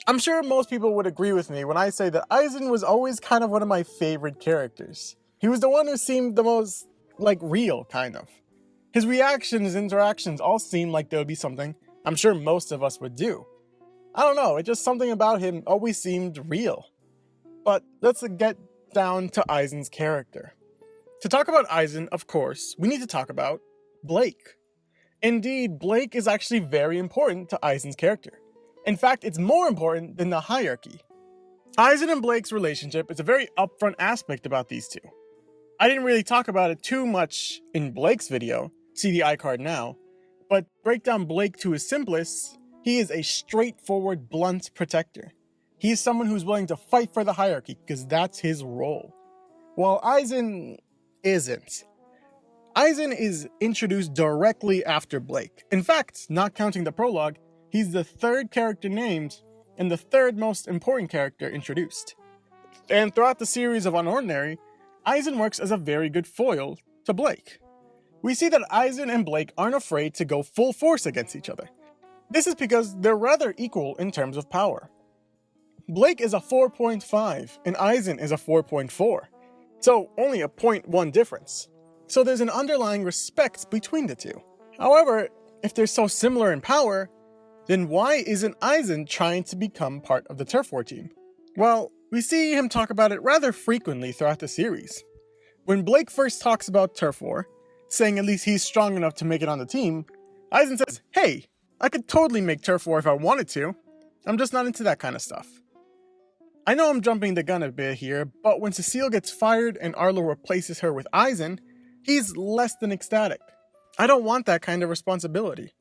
I'm sure most people would agree with me when I say that Isen was always kind of one of my favorite characters. He was the one who seemed the most, real, kind of. His reactions, interactions all seemed like there would be something I'm sure most of us would do. I don't know, it just something about him always seemed real. But let's get down to Eisen's character. To talk about Isen, of course, we need to talk about Blake. Indeed, Blake is actually very important to Eisen's character. In fact, it's more important than the hierarchy. Isen and Blake's relationship is a very upfront aspect about these two. I didn't really talk about it too much in Blake's video, see the iCard now, but break down Blake to his simplest, he is a straightforward, blunt protector. He is someone who's willing to fight for the hierarchy because that's his role. While Isen isn't. Isen is introduced directly after Blake. In fact, not counting the prologue, he's the third character named and the third most important character introduced. And throughout the series of Unordinary, Isen works as a very good foil to Blake. We see that Isen and Blake aren't afraid to go full force against each other. This is because they're rather equal in terms of power. Blake is a 4.5 and Isen is a 4.4, so only a 0.1 difference. So there's an underlying respect between the two. However, if they're so similar in power, then why isn't Isen trying to become part of the Turf War team? Well, we see him talk about it rather frequently throughout the series. When Blake first talks about Turf War, saying at least he's strong enough to make it on the team, Isen says, hey, I could totally make Turf War if I wanted to. I'm just not into that kind of stuff. I know I'm jumping the gun a bit here, but when Cecile gets fired and Arlo replaces her with Isen, he's less than ecstatic. I don't want that kind of responsibility.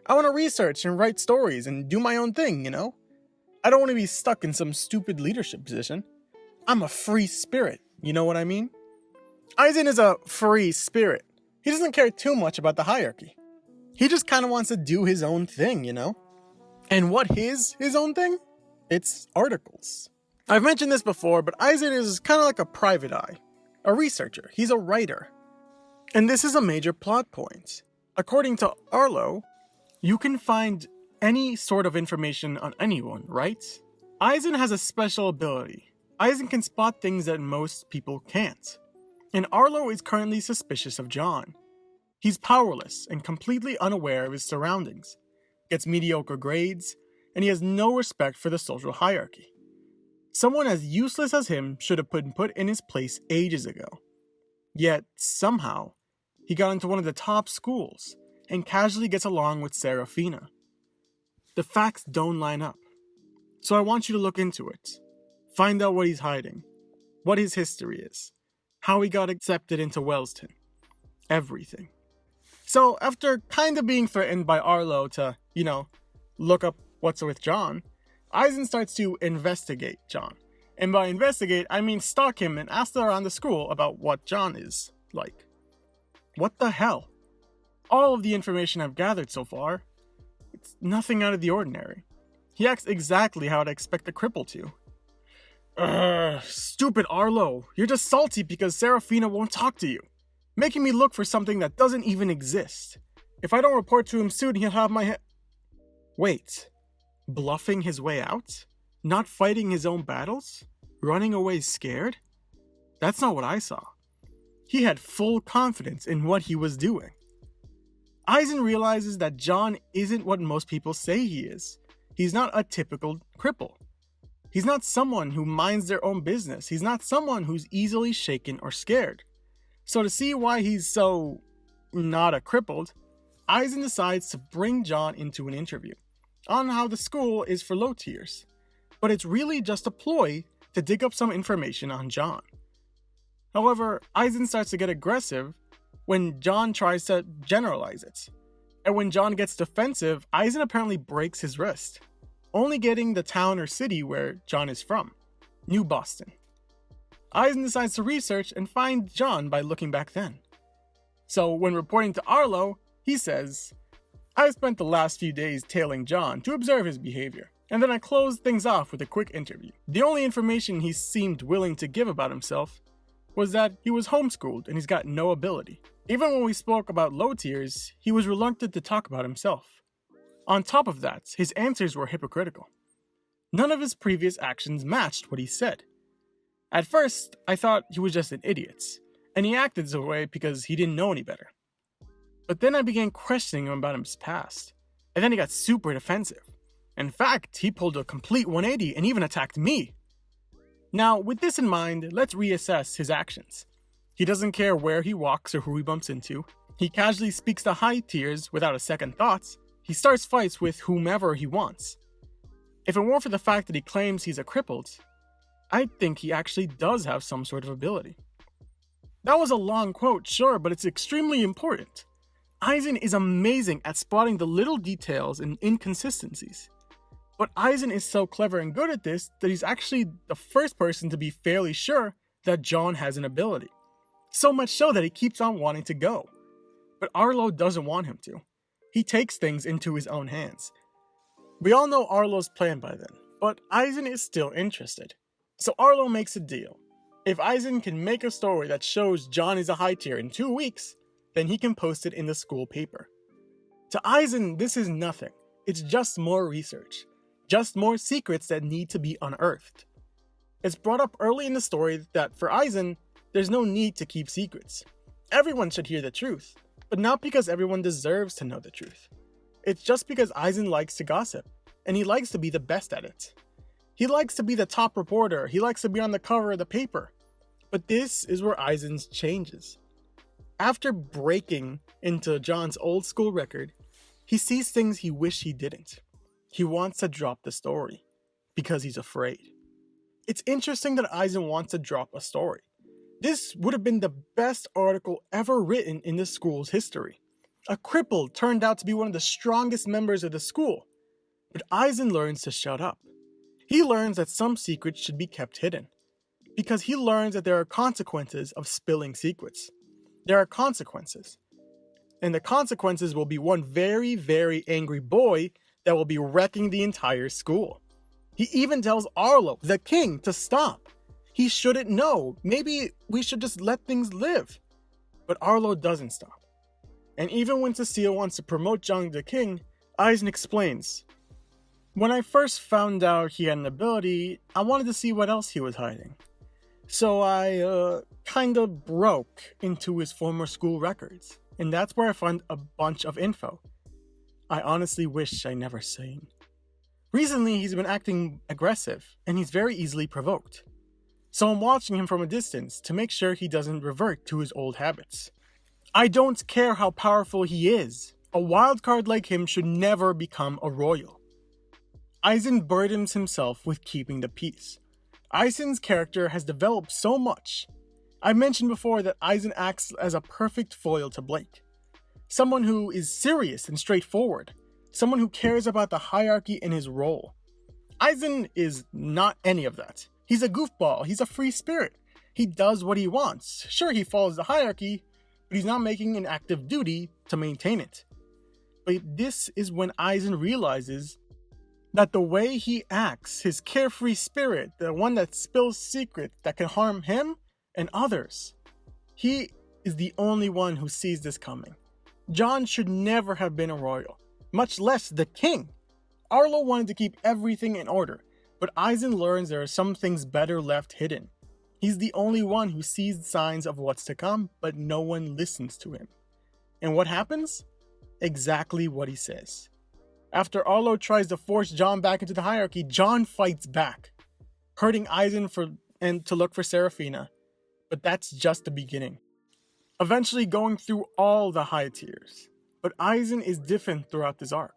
I want to research and write stories and do my own thing, you know? I don't want to be stuck in some stupid leadership position. I'm a free spirit, you know what I mean? Isen is a free spirit. He doesn't care too much about the hierarchy. He just kind of wants to do his own thing, you know? And what is his own thing? It's articles. I've mentioned this before, but Isen is kind of like a private eye. A researcher. He's a writer. And this is a major plot point. According to Arlo, you can find any sort of information on anyone, right? Isen has a special ability. Isen can spot things that most people can't. And Arlo is currently suspicious of John. He's powerless and completely unaware of his surroundings, gets mediocre grades, and he has no respect for the social hierarchy. Someone as useless as him should have been put in his place ages ago. Yet, somehow, he got into one of the top schools and casually gets along with Serafina. The facts don't line up. So I want you to look into it. Find out what he's hiding, what his history is, how he got accepted into Wellston. Everything. So after kind of being threatened by Arlo to, look up what's with John, Isen starts to investigate John. And by investigate, I mean stalk him and ask around the school about what John is like. What the hell? All of the information I've gathered so far, it's nothing out of the ordinary. He acts exactly how I'd expect a cripple to. Stupid Arlo, you're just salty because Serafina won't talk to you, making me look for something that doesn't even exist. If I don't report to him soon, he'll have my head. Wait, bluffing his way out? Not fighting his own battles? Running away scared? That's not what I saw. He had full confidence in what he was doing. Isen realizes that John isn't what most people say he is. He's not a typical cripple. He's not someone who minds their own business. He's not someone who's easily shaken or scared. So to see why he's so not a crippled, Isen decides to bring John into an interview on how the school is for low tiers. But it's really just a ploy to dig up some information on John. However, Isen starts to get aggressive when John tries to generalize it. And when John gets defensive, Isen apparently breaks his wrist, only getting the town or city where John is from, New Boston. Isen decides to research and find John by looking back then. So when reporting to Arlo, he says, I spent the last few days tailing John to observe his behavior, and then I closed things off with a quick interview. The only information he seemed willing to give about himself was that he was homeschooled and he's got no ability. Even when we spoke about low tiers, he was reluctant to talk about himself. On top of that, his answers were hypocritical. None of his previous actions matched what he said. At first, I thought he was just an idiot, and he acted this way because he didn't know any better. But then I began questioning him about his past, and then he got super defensive. In fact, he pulled a complete 180 and even attacked me. Now, with this in mind, let's reassess his actions. He doesn't care where he walks or who he bumps into. He casually speaks to high tiers without a second thought. He starts fights with whomever he wants. If it weren't for the fact that he claims he's a crippled, I think he actually does have some sort of ability. That was a long quote, sure, but it's extremely important. Isen is amazing at spotting the little details and inconsistencies. But Isen is so clever and good at this that he's actually the first person to be fairly sure that John has an ability. So much so that he keeps on wanting to go. But Arlo doesn't want him to. He takes things into his own hands. We all know Arlo's plan by then, but Isen is still interested. So Arlo makes a deal. If Isen can make a story that shows John is a high tier in 2 weeks, then he can post it in the school paper. To Isen, this is nothing. It's just more research. Just more secrets that need to be unearthed. It's brought up early in the story that for Isen, there's no need to keep secrets. Everyone should hear the truth, but not because everyone deserves to know the truth. It's just because Isen likes to gossip, and he likes to be the best at it. He likes to be the top reporter, he likes to be on the cover of the paper. But this is where Isen changes. After breaking into John's old school record, he sees things he wished he didn't. He wants to drop the story, because he's afraid. It's interesting that Isen wants to drop a story. This would have been the best article ever written in the school's history. A cripple turned out to be one of the strongest members of the school. But Isen learns to shut up. He learns that some secrets should be kept hidden. Because he learns that there are consequences of spilling secrets. There are consequences. And the consequences will be one very, very angry boy that will be wrecking the entire school. He even tells Arlo, the king, to stop. He shouldn't know. Maybe we should just let things live. But Arlo doesn't stop. And even when Cecile wants to promote John the king, Isen explains, "When I first found out he had an ability, I wanted to see what else he was hiding. So I kinda broke into his former school records, and that's where I found a bunch of info. I honestly wish I never seen. Recently, he's been acting aggressive, and he's very easily provoked. So I'm watching him from a distance to make sure he doesn't revert to his old habits. I don't care how powerful he is. A wildcard like him should never become a royal." Isen burdens himself with keeping the peace. Isen's character has developed so much. I mentioned before that Isen acts as a perfect foil to Blake. Someone who is serious and straightforward. Someone who cares about the hierarchy in his role. Isen is not any of that. He's a goofball. He's a free spirit. He does what he wants. Sure, he follows the hierarchy, but he's not making an active duty to maintain it. But this is when Isen realizes that the way he acts, his carefree spirit, the one that spills secrets that can harm him and others, he is the only one who sees this coming. John should never have been a royal, much less the king. Arlo wanted to keep everything in order, but Isen learns there are some things better left hidden. He's the only one who sees signs of what's to come, but no one listens to him. And what happens? Exactly what he says. After Arlo tries to force John back into the hierarchy, John fights back, hurting Isen to look for Seraphina. But that's just the beginning. Eventually going through all the high tiers. But Isen is different throughout this arc.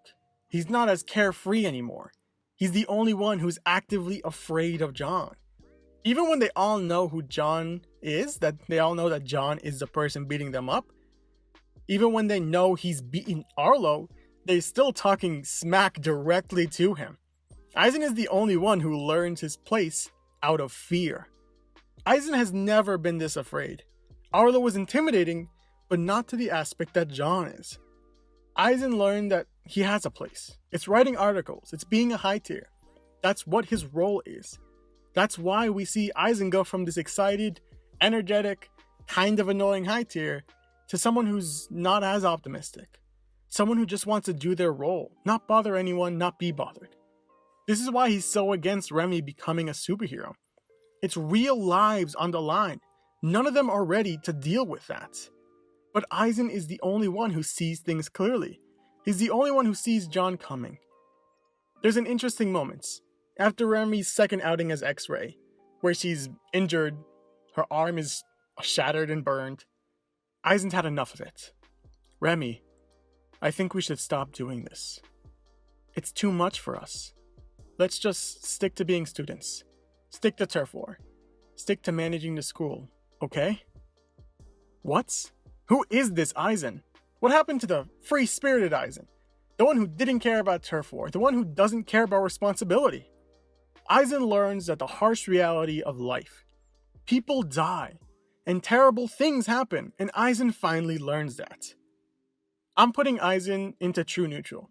He's not as carefree anymore. He's the only one who's actively afraid of John. Even when they all know who John is, that they all know that John is the person beating them up, even when they know he's beating Arlo, they're still talking smack directly to him. Isen is the only one who learns his place out of fear. Isen has never been this afraid. Arlo was intimidating, but not to the aspect that John is. Isen learned that he has a place. It's writing articles. It's being a high tier. That's what his role is. That's why we see Isen go from this excited, energetic, kind of annoying high tier to someone who's not as optimistic. Someone who just wants to do their role, not bother anyone, not be bothered. This is why he's so against Remy becoming a superhero. It's real lives on the line. None of them are ready to deal with that. But Isen is the only one who sees things clearly. He's the only one who sees John coming. There's an interesting moment after Remy's second outing as X-Ray, where she's injured, her arm is shattered and burned. Eisen's had enough of it. Remy, I think we should stop doing this. It's too much for us. Let's just stick to being students. Stick to turf war. Stick to managing the school, okay? What? Who is this Isen? What happened to the free-spirited Isen? The one who didn't care about turf war, the one who doesn't care about responsibility. Isen learns that the harsh reality of life. People die, and terrible things happen, and Isen finally learns that. I'm putting Isen into true neutral,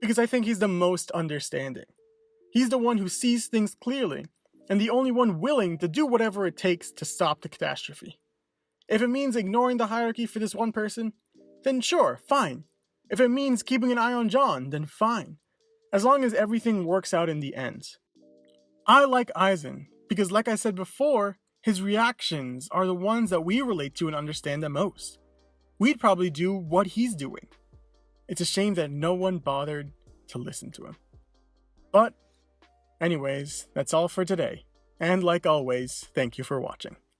because I think he's the most understanding. He's the one who sees things clearly, and the only one willing to do whatever it takes to stop the catastrophe. If it means ignoring the hierarchy for this one person, then sure, fine. If it means keeping an eye on John, then fine. As long as everything works out in the end. I like Isen, because like I said before, his reactions are the ones that we relate to and understand the most. We'd probably do what he's doing. It's a shame that no one bothered to listen to him. But, anyways, that's all for today. And like always, thank you for watching.